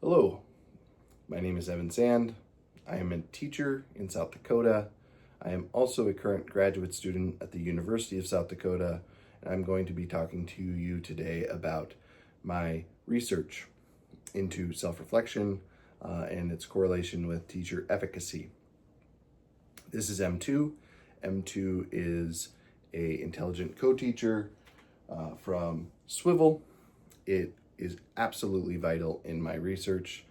Hello, my name is Evan Sand. I am a teacher in South Dakota. I am also a current graduate student at the University of South Dakota, and I'm going to be talking to you today about my research into self-reflection and its correlation with teacher efficacy. This is M2. M2 is a intelligent co-teacher from Swivel. It is absolutely vital in my research.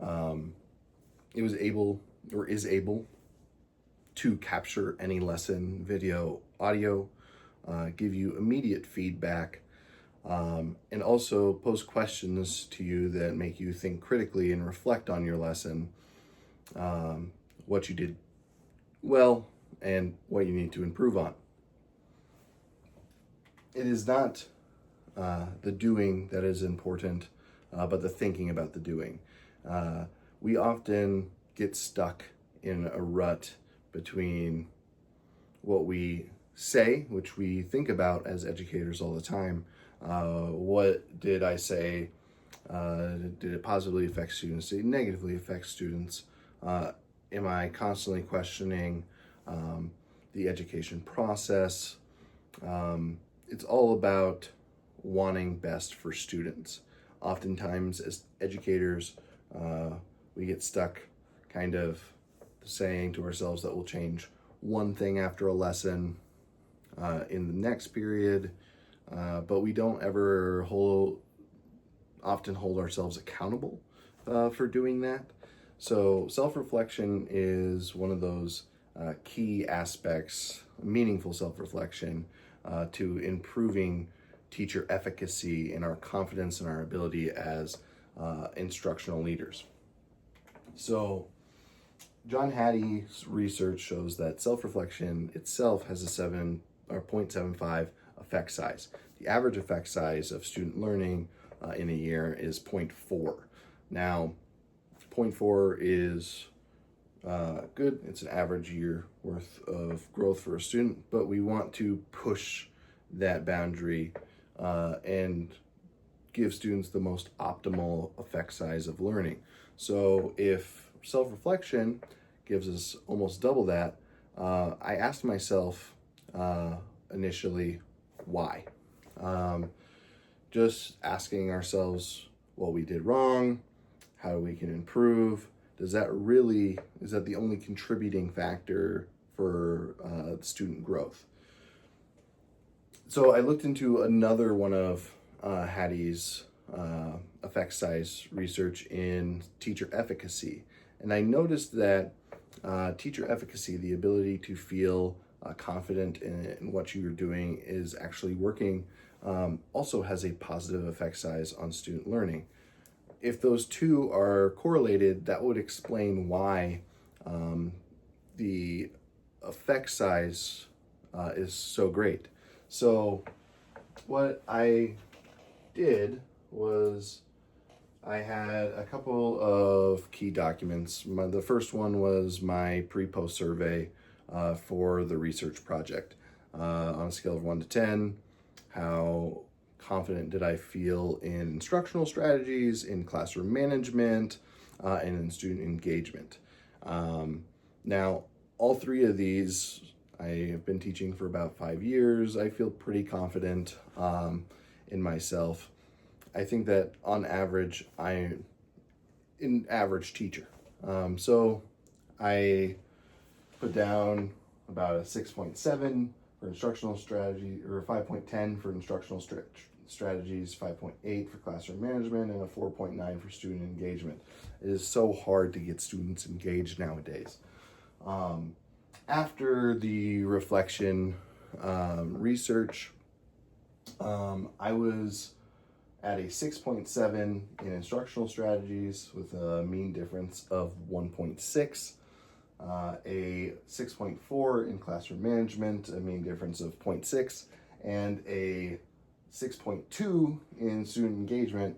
It was able is able to capture any lesson, video, audio, give you immediate feedback, and also pose questions to you that make you think critically and reflect on your lesson, what you did well, and what you need to improve on. It is not the doing that is important, but the thinking about the doing. We often get stuck in a rut between what we say, which we think about as educators all the time. What did I say? Did it positively affect students? Did it negatively affect students? Am I constantly questioning the education process? It's all about wanting best for students. Oftentimes as educators, we get stuck kind of saying to ourselves that we'll change one thing after a lesson in the next period, but we don't ever often hold ourselves accountable for doing that. So self-reflection is one of those key aspects, meaningful self-reflection, to improving teacher efficacy and our confidence in our ability as instructional leaders. So John Hattie's research shows that self-reflection itself has a 0.75 effect size. The average effect size of student learning in a year is 0.4. Now, 0.4 is good. It's an average year worth of growth for a student, but we want to push that boundary and give students the most optimal effect size of learning. So if self-reflection gives us almost double that, I asked myself initially, why? Just asking ourselves what we did wrong, how we can improve. Is that the only contributing factor for student growth? So I looked into another one of Hattie's effect size research in teacher efficacy. And I noticed that teacher efficacy, the ability to feel confident in what you're doing is actually working, also has a positive effect size on student learning. If those two are correlated, that would explain why the effect size is so great. So what I did was I had a couple of key documents. The first one was my pre-post survey for the research project. On a scale of 1 to 10, how confident did I feel in instructional strategies, in classroom management, and in student engagement? Now, all three of these, I have been teaching for about 5 years. I feel pretty confident in myself. I think that on average, I'm an average teacher. So I put down about a 6.7 for instructional strategy, or a 5.10 for instructional strategies, 5.8 for classroom management, and a 4.9 for student engagement. It is so hard to get students engaged nowadays. After the reflection research, I was at a 6.7 in instructional strategies with a mean difference of 1.6, a 6.4 in classroom management, a mean difference of 0.6, and a 6.2 in student engagement,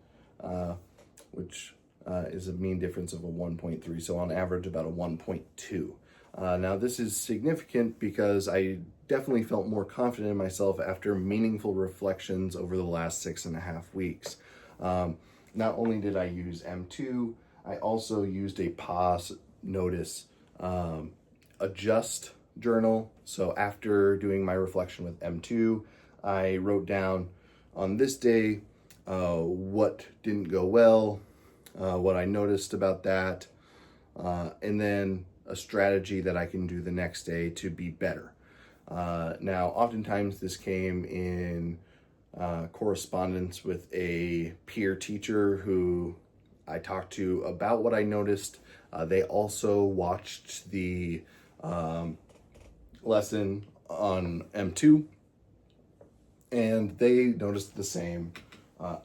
which is a mean difference of a 1.3, so on average about a 1.2. Now this is significant because I definitely felt more confident in myself after meaningful reflections over the last 6.5 weeks. not only did I use M2, I also used a pause, notice, adjust journal. So after doing my reflection with M2, I wrote down on this day what didn't go well, what I noticed about that, and then a strategy that I can do the next day to be better. Now, oftentimes this came in correspondence with a peer teacher who I talked to about what I noticed. They also watched the lesson on M2, and they noticed the same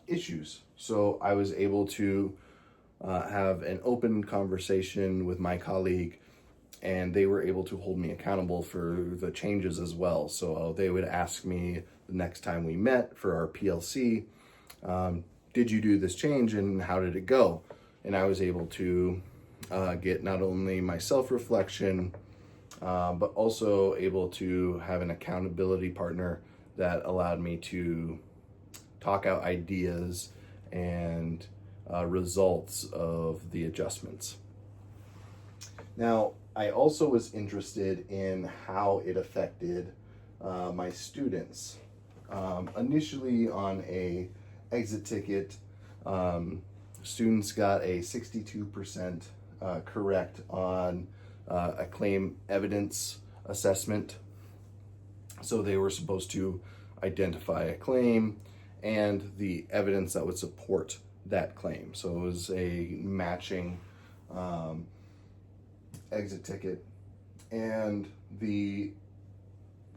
issues. So I was able to have an open conversation with my colleague, and they were able to hold me accountable for the changes as well. So they would ask me the next time we met for our PLC, did you do this change and how did it go? And I was able to get not only my self-reflection, but also able to have an accountability partner that allowed me to talk out ideas and results of the adjustments. Now, I also was interested in how it affected my students. Initially on a exit ticket, students got a 62% correct on a claim evidence assessment. So they were supposed to identify a claim and the evidence that would support that claim. So it was a matching exit ticket. And the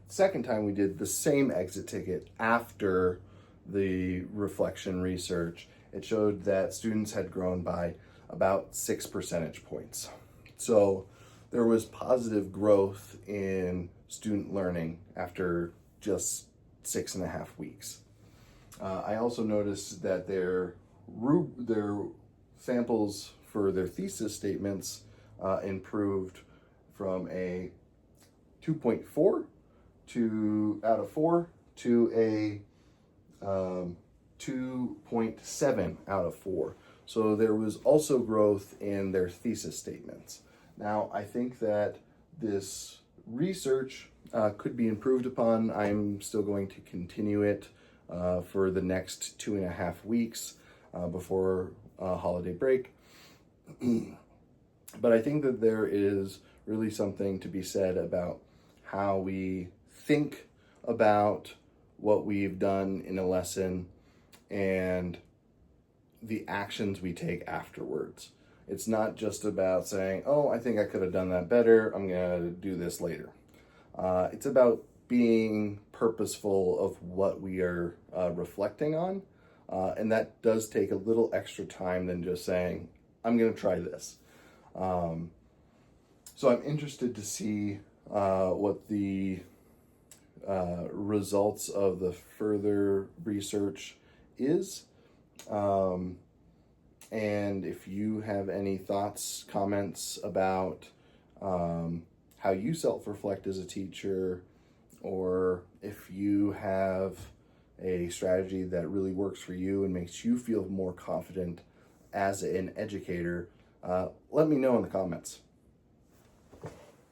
second time we did the same exit ticket after the reflection research, it showed that students had grown by about 6 percentage points. So there was positive growth in student learning after just 6.5 weeks. I also noticed that their samples for their thesis statements improved from a 2.4 out of 4 to a 2.7 out of 4. So there was also growth in their thesis statements. Now, I think that this research could be improved upon. I'm still going to continue it for the next 2.5 weeks before holiday break. But I think that there is really something to be said about how we think about what we've done in a lesson and the actions we take afterwards. It's not just about saying, oh, I think I could have done that better, I'm going to do this later. It's about being purposeful of what we are reflecting on. And that does take a little extra time than just saying, I'm going to try this. So I'm interested to see what the results of the further research is. And if you have any thoughts, comments about how you self-reflect as a teacher, or if you have a strategy that really works for you and makes you feel more confident as an educator, let me know in the comments.